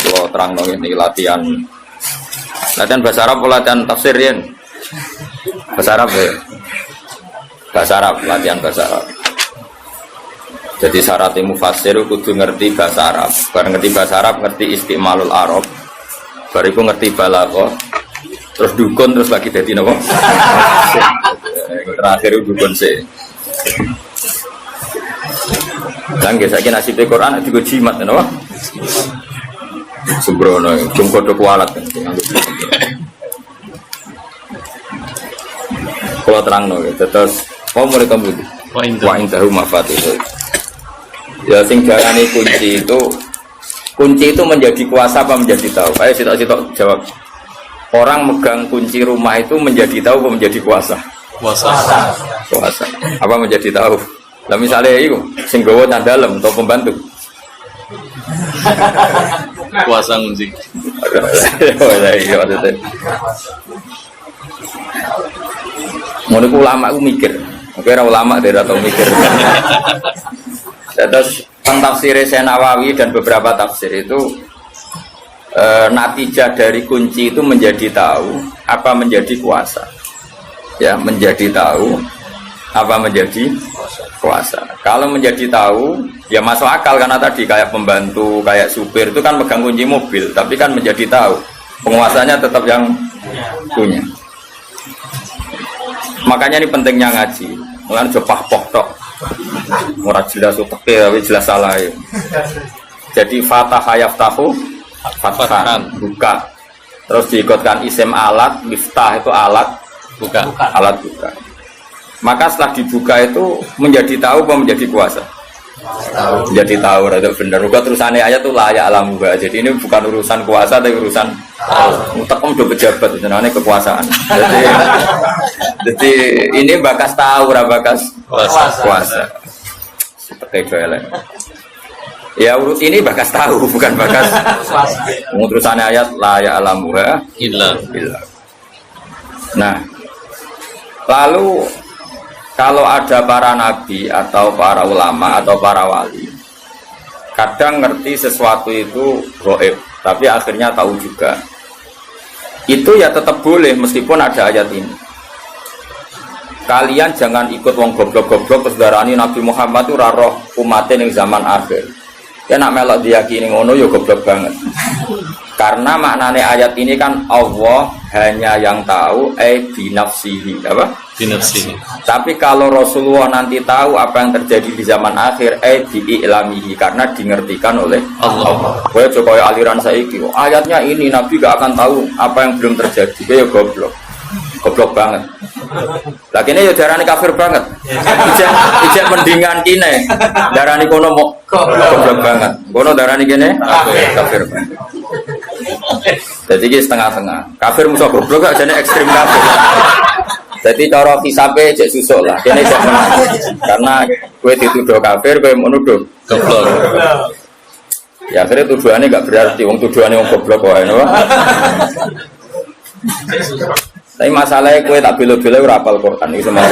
kalau terang ini latihan bahasa Arab, latihan tafsir ya. Bahasa Arab ya. Bahasa Arab, latihan bahasa Arab. Jadi syaratnya mufassir kudu ngerti bahasa Arab. Bareng ngerti bahasa Arab, ngerti istimalul Arab. Bariku ngerti balaghah. Terus dukun terus lagi jadi napa? Terakhir dukun sih. Dan saya nasib Quran juga jimat napa? Sembrono, jumko do kualat kan. Kalau terang terus mau mulai kamu wa indahu mafatihul. Ya sing darani kunci itu menjadi kuasa apa menjadi tahu? Ayo sitok jawab. Orang megang kunci rumah itu menjadi tahu apa menjadi kuasa? Kuasa. Apa menjadi tahu? Lah misalnya itu sing gawa nang dalem atau pembantu. Kuasa kunci. Iya maksudnya. Ngono ku ulama ku mikir. Kira ulama dari atau mikir. Terus tafsir Nawawi dan beberapa tafsir itu natijah dari kunci itu menjadi tahu apa menjadi kuasa. Ya, menjadi tahu apa menjadi kuasa. Kalau menjadi tahu ya masuk akal karena tadi kayak pembantu, kayak supir itu kan megang kunci mobil, tapi kan menjadi tahu penguasanya tetap yang punya. Makanya ini pentingnya ngaji. Mulane jopah pokok ora jelas uteke tapi jelas salah ya. Jadi fatah yaftahu fathan buka. Terus diikutkan isim alat, miftah itu alat buka. Alat buka. Maka setelah dibuka itu menjadi tahu apa menjadi kuasa? Tahu. Menjadi tahu itu benar. Juga terusannya ayat itu layak alam juga. Jadi ini bukan urusan kuasa tapi urusan tahu. Udah pejabat itu namanya kekuasaan. Jadi ini bakas tahu, bakas kuasa. Seperti jualan. Ya urut ini bakas tahu, bukan bakas kuasa. Terusannya ayat layak alam juga. Illa. Nah, lalu kalau ada para nabi atau para ulama atau para wali, kadang ngerti sesuatu itu gaib, tapi akhirnya tahu juga. Itu ya tetap boleh meskipun ada ayat ini. Kalian jangan ikut wong goblok-goblok terus darani Nabi Muhammad itu roh umatin yang zaman akhir. Ya nak melok diyakini ngono ya goblok banget. Karena maknanya ayat ini kan Allah hanya yang tahu binafsihi apa? Binafsihi. Tapi kalau Rasulullah nanti tahu apa yang terjadi di zaman akhir bi'ilamihi karena dimengertikan oleh Allah. Kowe coba aliran saiki. Ayatnya ini Nabi gak akan tahu apa yang belum terjadi. Kowe ya goblok. Goblok banget. Lah kene ya darane kafir banget. Ijek mendingan kene. Darani kono mau goblok banget. Kono darani kene kafir banget. Jadi ini setengah-tengah. Kafir musuh goblok gak jane ekstrim kafir. Jadi cara hisabe cek susuk lah. Kene cek menang. Karena kowe dituduh kafir, kowe menuduh goblok. Ya akhirnya tuduhannya gak berarti wong tuduhannya wong goblok wae no. Tapi masalahnya kue tak bela-bela ora hafal Quran itu semua.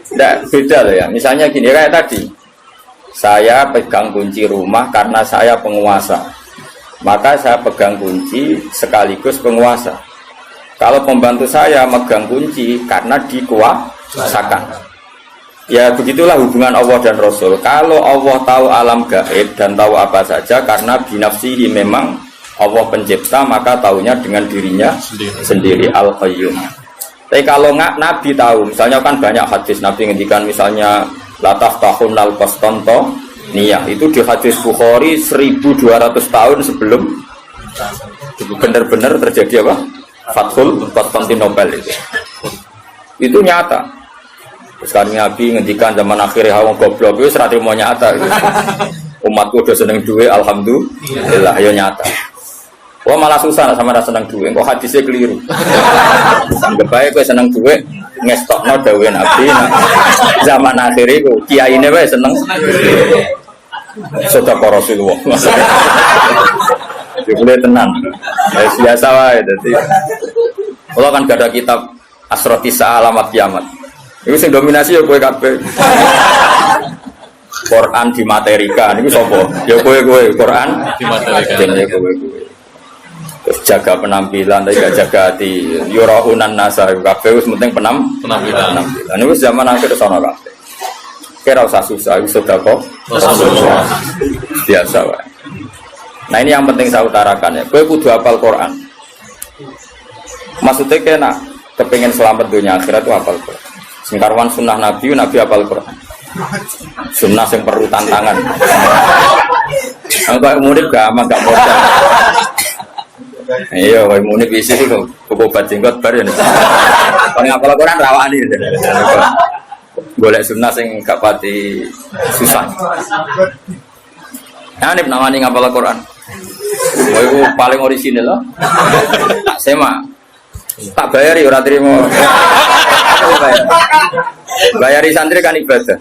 Tidak beda loh ya. Misalnya gini kayak tadi, saya pegang kunci rumah karena saya penguasa, maka saya pegang kunci sekaligus penguasa. Kalau pembantu saya megang kunci karena dikuasakan. Ya begitulah hubungan Allah dan Rasul. Kalau Allah tahu alam gaib dan tahu apa saja karena binafsihi memang Allah pencipta, maka tahunya dengan dirinya sendiri Al-Qayyum. Tapi kalau nggak Nabi tahu, misalnya kan banyak hadis Nabi ngendikan misalnya lataf tahun al-Qastanto niyah itu di hadis Bukhari 1200 tahun sebelum benar-benar terjadi apa? Fathul Konstantinopel itu nyata. Sekarang Nabi ngendikan zaman akhir hawa goblok itu serati mau nyata. Umatku udah seneng duit, alhamdulillah ya nyata. Wah malah susah sama rasa seneng duit, kok hadisnya keliru. Kebaik gue seneng duit, ngestokno dawe Nabi. Zaman akhir itu kiai ini gue seneng. Sudah para Rasulullah. Boleh tenang. Biasa wae dadi. Kalau kan gak ada kitab Asrotisa Alamat Kiamat. Itu sing dominasi ya kowe kabeh. Quran dimaterikan niku sapa? Ya kowe Quran Dimaterikan. dene kowe. Terus jaga penampilan tapi gak jaga hati. Yurahunan nasa kabeh wis penting Penampilan. Niku zaman akhir sono kabeh. Kira usah susah, itu sudah kok biasa wae. Nah ini yang penting saya utarakan ya. Kowe kudu hafal Quran. Maksudnya kena kepengen selamat dunia akhirat itu hafal Quran. Singkarwan sunnah Nabi hafal Quran. Sunnah yang perlu tantangan. Enggak murid gak aman gak modal. Iya, wae murid isi itu obat jenggot bar ya. Paling hafal Quran rawani. Golek sunnah sing gak pati susah. Nah, ini namanya ngapal Quran. Wah, itu paling orisinal loh. Tak sema. Tak bayari ora trimo. Bayari santri kan ibadah.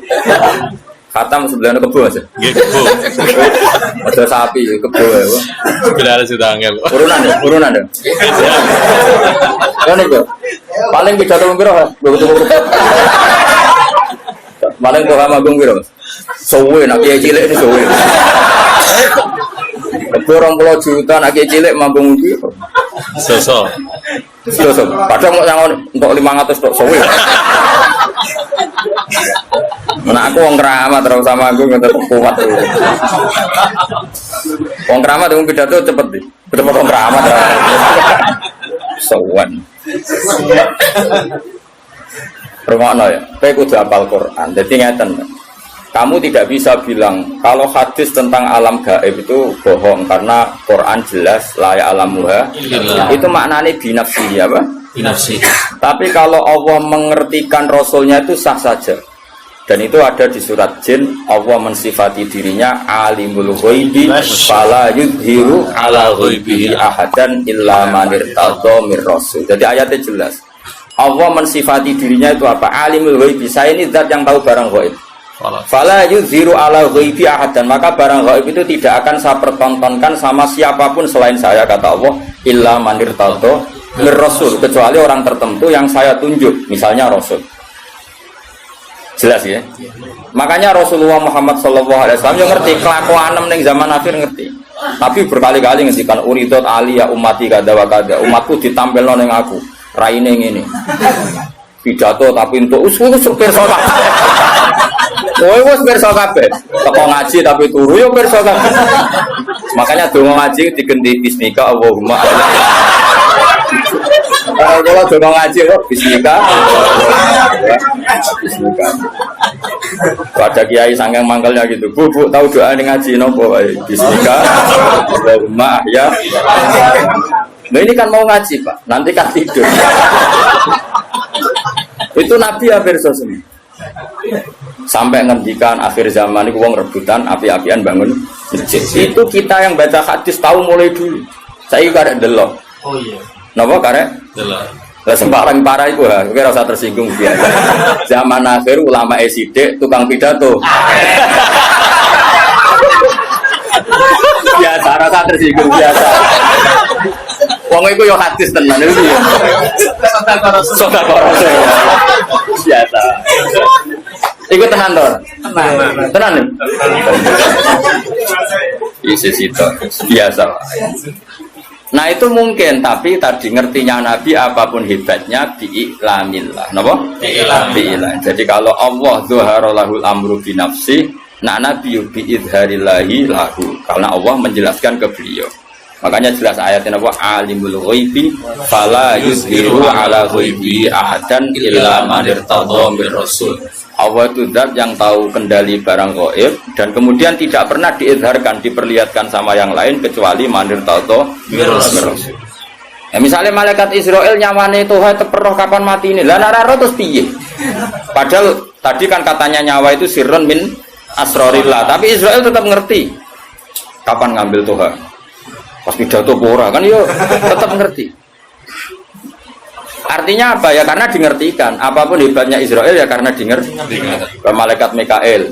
Khatam sebelahnya kebo aja. Nggih kebo. Ada sapi kebo ya. Bila ada sudah angel. Urunan deh. Kan itu. Paling pidato piro? Paling kok manggung piro? Sowe nak kiai cilik ini sowe. Kebo 20 juta nak kiai cilik manggung iki. Sosok. Padahal mau yang untuk 500 tok sowe. Mana aku wong keramat terus sama aku tetep kuat. Wong keramat wong pidato cepet di. Cepet wong keramat. Sowan. Rumahno ya. Kowe kudu hafal Quran. Dadi ngeten. Kamu tidak bisa bilang kalau hadis tentang alam gaib itu bohong karena Quran jelas la ya'lamuha. Itu maknanya binafsi apa? Binafsi. Tapi kalau Allah mengertikan Rasulnya itu sah saja. Dan itu ada di surat Jin. Allah mensifati dirinya alimul ghaibi fala yudhiru ala ghaibihi ahadan illa man irtadha mir rasul. Jadi ayatnya jelas. Allah mensifati dirinya itu apa? Alimul ghaibi. Saya ini zat yang tahu barang ghaib. Fala yudhiru ala ghaibi ahadan. Maka barang ghaib itu tidak akan saya pertontonkan sama siapapun selain saya, kata Allah, illa man irtadha mir rasul, kecuali orang tertentu yang saya tunjuk, misalnya Rasul. Jelas ya. Makanya Rasulullah Muhammad SAW yang ngerti kelakuan ning zaman akhir ngerti. Tapi berkali-kali ngendikan uridot aliyah umati kada wa kada. Umatku ditampilno ning aku. Raine ngene. Pidato tapi untuk usul pirsa kabeh. Kowe wis pirsa kabeh. Teko ngaji tapi turu yo pirsa kabeh. Makanya donga ngaji digenti bismika Allahumma. Kalau donga ngaji kok bismika. Bismika. Ada kiai sanggeng mangkelnya gitu. Bu tahu doa ning ngaji napa wae? Bismika Allahumma ya. Nah ini kan mau ngaji Pak, nanti kan tidur. Itu Nabi hampir semua. Sampai ngendikan akhir zaman itu wong rebutan api-apian bangun masjid. Itu kita yang baca hadis tahu mulai dulu. Saya karek delok. Oh iya. Napa karek? Delok. Lah sembarang parah itu ha, kira usah tersinggung biasa. Zaman akhir ulama sidik tukang pidato. Biasa rasa tersinggung biasa. Wong iku yo hadis tenan iki. Sedekah biasa. Iku tenan to? Tenan. Isi situ biasa. Nah itu mungkin, tapi tadi ngertinya Nabi apapun hebatnya bi'iklamillah. Napa? Bi'iklam. Jadi kalau Allah zuhara lahul amru binafsi, nah Nabi bi'idharillahi lahu. Karena Allah menjelaskan ke beliau. Makanya jelas ayatnya apa? Alimul ghaibi fala yuzhiru ala ghaibi ahadan illa man irtadha mir rasul. Allah itu zat yang tahu kendali barang gaib dan kemudian tidak pernah diizharkan, diperlihatkan sama yang lain kecuali man irtadha mir rasul. Ya, misalnya malaikat Israel nyawane Tuhan teperoh kapan mati ini. Lah nara terus piye? Padahal tadi kan katanya nyawa itu sirrun min asrorillah, tapi Israel tetap ngerti kapan ngambil Tuhan. Pas pidato pura kan yo tetap ngerti. Artinya apa ya? Karena dingertikan. Apapun hebatnya Israel ya karena dingerti. Malaikat Mikael.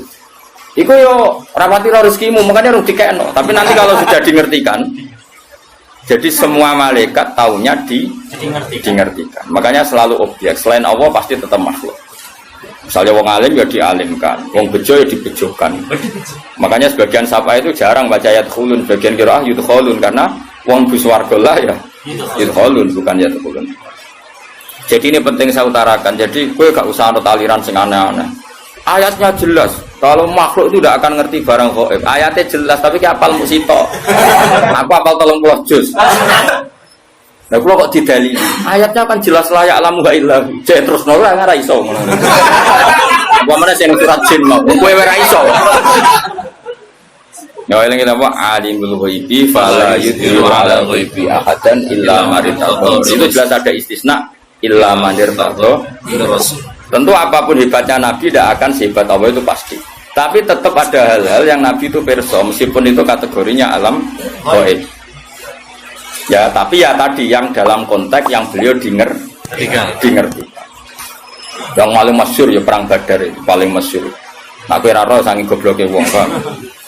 Iku yo rapati rezekimu, makanya harus dikekno. Tapi nanti kalau sudah dingertikan, jadi semua malaikat taunya dingertikan. Makanya selalu objek. Selain Allah pasti tetap makhluk. Misalnya wong alim ya dialimkan, wong bejo ya dibejokan. Makanya sebagian sapa itu jarang baca ayat khulun, sebagian kira yudkhulun karena wong bus warga lah ya yudkhulun bukan yudkhulun. Jadi ini penting saya utarakan. Jadi gue gak usah anut aliran sing aneh-aneh. Ayatnya jelas. Kalau makhluk itu tidak akan ngerti barang gaib. Ayatnya jelas tapi ki apal musito. Aku apal 30 juz. Nah, kalau kok didali, ayatnya kan jelas layak alamu gak ilah. Jadi terus nolak nggak raiso. Gua mana sih surat jin mau? Gue raiso. Ya ini kita apa? Alimul ghaibi fala yudhiru ala ghaibi ahadan illa maritadho. Itu jelas ada istisna illa maritadho. Tentu apapun hebatnya Nabi tidak akan sehebat Allah itu pasti. Tapi tetap ada hal-hal yang Nabi itu perso, meskipun itu kategorinya alam gaib. Ya, tapi ya tadi yang dalam konteks yang beliau dimengerti. Yang paling masyhur ya perang Badar itu paling masyhur. Nak kira roh saking gobloke wong kan.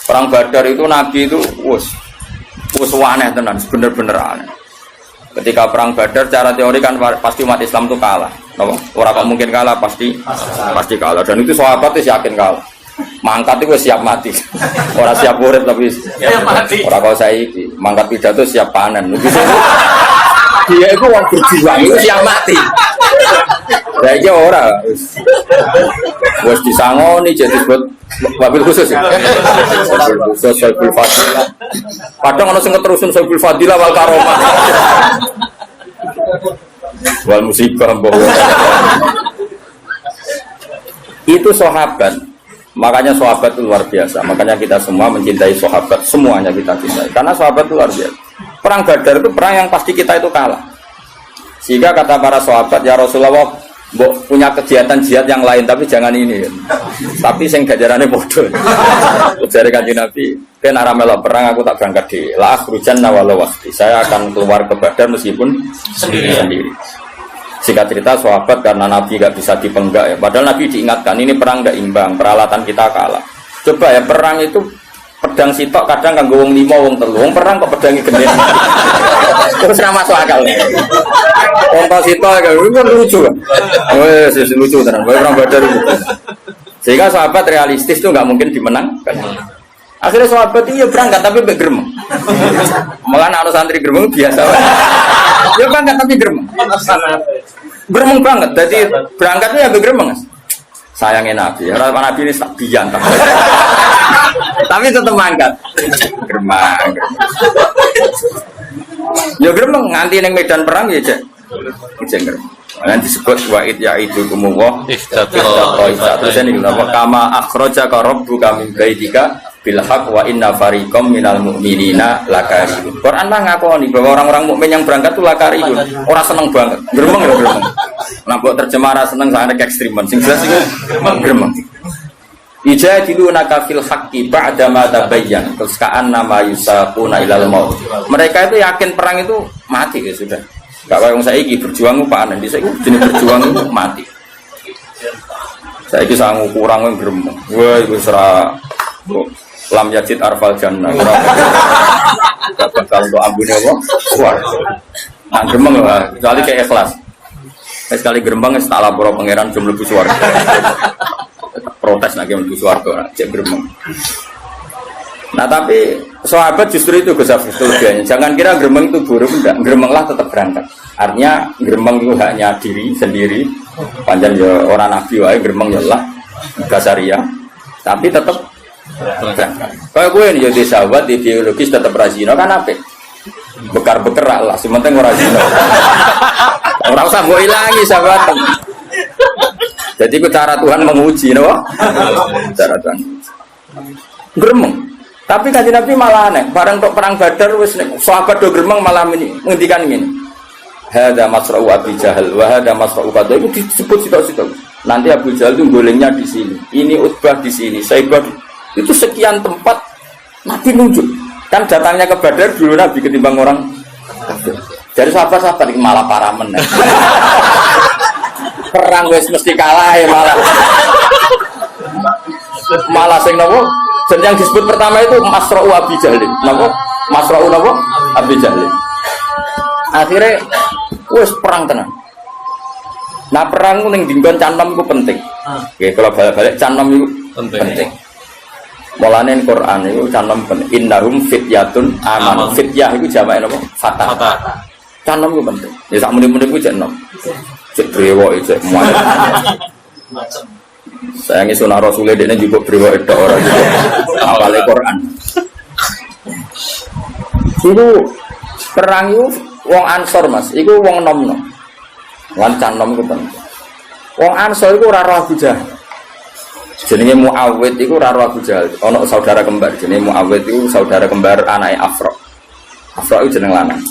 Perang Badar itu Nabi itu wus aneh tenan, bener-bener aneh. Ketika perang Badar secara teori kan pasti umat Islam itu kalah. Orang kok mungkin kalah pasti kalah. Dan itu sahabat itu yakin kalah. Mangkat itu siap mati. Orang siap urip tapi siap mati. Orang kalau saya mangkat pidato siap panen. Dia itu orang berjuang itu siap mati. Kayaknya orang bos disangoni jadi buat wabil khusus ya. Wabil khusus Saiful Fadilah. Kadang orang sing terusin Saiful Fadilah wal karomah. Wal musibah bohong. Itu sahabat. Makanya sahabat itu luar biasa. Makanya kita semua mencintai sahabat. Semuanya kita cintai. Karena sahabat itu luar biasa. Perang Badar itu perang yang pasti kita itu kalah. Sehingga kata para sahabat, ya Rasulullah, punya kegiatan jihad yang lain, tapi jangan ini. Tapi sing gajarannya bodoh. Dari kanjeng Nabi, kan arah melok perang aku tak berangkat di la akhrujanna walau wahdi. Saya akan keluar ke Badar meskipun sendiri. Singkat cerita sahabat karena Nabi gak bisa dipenggak ya. Padahal Nabi diingatkan ini perang gak imbang, peralatan kita kalah. Coba ya perang itu pedang sitok kadang kanggo wong 5 wong 3. Wong perang kok pedangi gede. Terus ra masuk akal. Contoh sitok kan lucu kan. Wes lucu tenan. Perang Badar itu. Sehingga sahabat realistis itu nggak mungkin dimenangkan. Akhirnya sahabat itu ya berangkat tapi bergerem. Malah anak santri gerem biasa. Ya berangkat tapi gerem. Gerem banget. Jadi berangkatnya ya bergerem. Sayangnya Nabi. Harapan Nabi ini tak bijan. Tapi tetap mangkat. Geremang. Ya geremang nganti neng medan perang ya cek. Gerem. Nanti disebut wa'id ya'idu kumullah terus ini kama akhrajaka rabbuka min baitika bil haqq wa inna fariqam minal mu'minina lakarihun. Quran mah ngakoni bahwa orang-orang mukmin yang berangkat itu lakarihun. Orang seneng banget. Gremeng ya gremeng. Nah buat terjemah seneng sangat ekstreman. Sing jelas itu gremeng. Ijadilunaka fil haqqi ba'da ma tabayyan. Terus ka'anna ma yusaquna ilal maut. Mereka itu yakin perang itu mati ya sudah. Gak kayak saiki berjuang panen, di saiki jenis berjuang itu mati. Saiki sangu kurang yang gremeng. Wah itu serah lam yajid arfal jannah. Gak bakal untuk ambune apa? Suar. Nah gremeng lah, kecuali kayak ikhlas. Sekali gremeng tak lapor pangeran jumlah lebu suar. Protes lagi lebu suar tuh, cek gremeng. Nah tapi sahabat justru itu Gus Hafiz kelebihannya. Jangan kira gremeng itu buruk, enggak. Gremenglah tetap berangkat. Artinya gremeng itu haknya diri sendiri. Panjang ya orang Nabi wae gremeng ya lah Basaria. Tapi tetap berangkat. Kalau gue ini jadi sahabat di biologis tetap rajino kan apa? Bekar-bekerak lah. Sementing orang rajino. Orang usah gue hilangi sahabat. Jadi itu cara Tuhan menguji, no? Cara Tuhan. Gremeng. Tapi kanjeng Nabi malah aneh. Barang untuk perang Badar wis sahabat do gremeng malah menghentikan ini. Hada masra'u Abi Jahal wa hada masra'u Qadha itu disebut situ-situ. Nanti Abu Jahal itu golengnya di sini. Ini Utbah di sini. Saibah itu sekian tempat Nabi nunjuk. Kan datangnya ke Badar dulu Nabi ketimbang orang. Dari sahabat-sahabat malah para men. Perang wis mesti kalah ya malah sing nopo? Dan yang disebut pertama itu Masra'u Abi Jahlin. Napa? Masra'u napa? Abi Jahlin. Akhirnya wes perang tenan. Nah perang ku ning dinggon canom ku penting. Nggih, kalau balik-balik canom itu penting. Mulane Quran itu canom penting. Innahum fityatun amanu. Fityah itu jamak napa? Fatah. Canom ku penting. Ya sak muni-muni ku cek nom. Cek brewok cek muat. Sayangi sunah Rasulullah dene juga brewok itu orang juga. Awale Quran. Itu perang itu wong Ansor Mas, iku wong nom-nom. Lancan nom ku penting. Wong Ansor iku ora roh Abu Jahal. Jenenge Muawwid iku ora roh Abu Jahal. Ana saudara kembar jenenge Muawwid iku saudara kembar anake Afra. Afra iku jeneng lanang.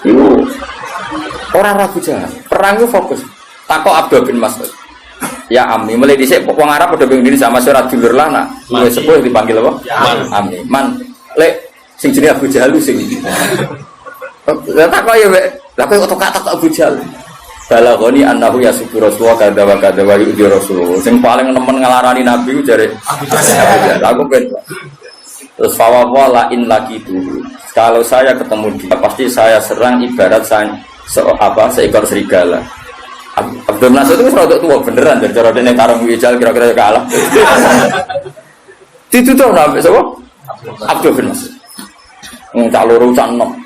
Iku ora roh Abu Jahal. Perang iku fokus. Takok Abdul bin Mas'ud. Ya Ami, mulai dhisik wong Arab padha bingung sama surat dulur lana. Wis sepuh dipanggil apa? Ami. Man, lek sing jenenge Abu Jahal sing tak kok ya Mbak. Lah kok otak Abu Jahal. Balagoni annahu yasubu Rasulullah kadza wa kadza wa yu'di Rasulullah. Sing paling nemen ngelarani Nabi ku jare Abu Jahal. Aku ben. Terus fawwala in laqitu. Kalau saya ketemu dia pasti saya serang ibarat saya seekor serigala. Abdul Nasir itu rodok tua beneran dari cara dene karo Wijal kira-kira kalah. Ditutup sampai sapa? Abdul bin Nasir. Cak loro cak enom.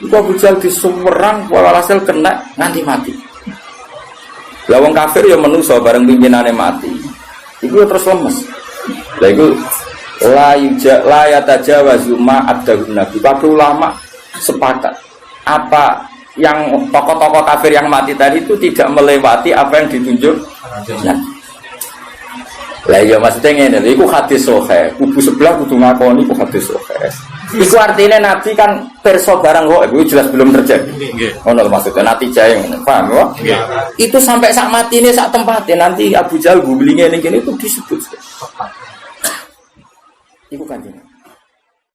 Iku Abu Jahal disumerang walhasil kena nganti mati. Lah wong kafir ya menungso bareng pimpinane mati. Iku terus lemes. Lah iku la yatajawazu ma adahun nabi. Para ulama sepakat apa yang tokoh-tokoh kafir yang mati tadi itu tidak melewati apa yang ditunjuk. Lah ya maksudnya ngene lho, iku hadis sahih. Kubu sebelah kudu ngakoni iku hadis sahih. Iku artinya Nabi kan perso barang kok itu jelas belum terjadi. Ngono maksudnya natijah yang paham ya? Itu sampai sak matine sak tempatnya nanti Abu Jahal gulinge ning kene itu disebut. Iku kanjeng.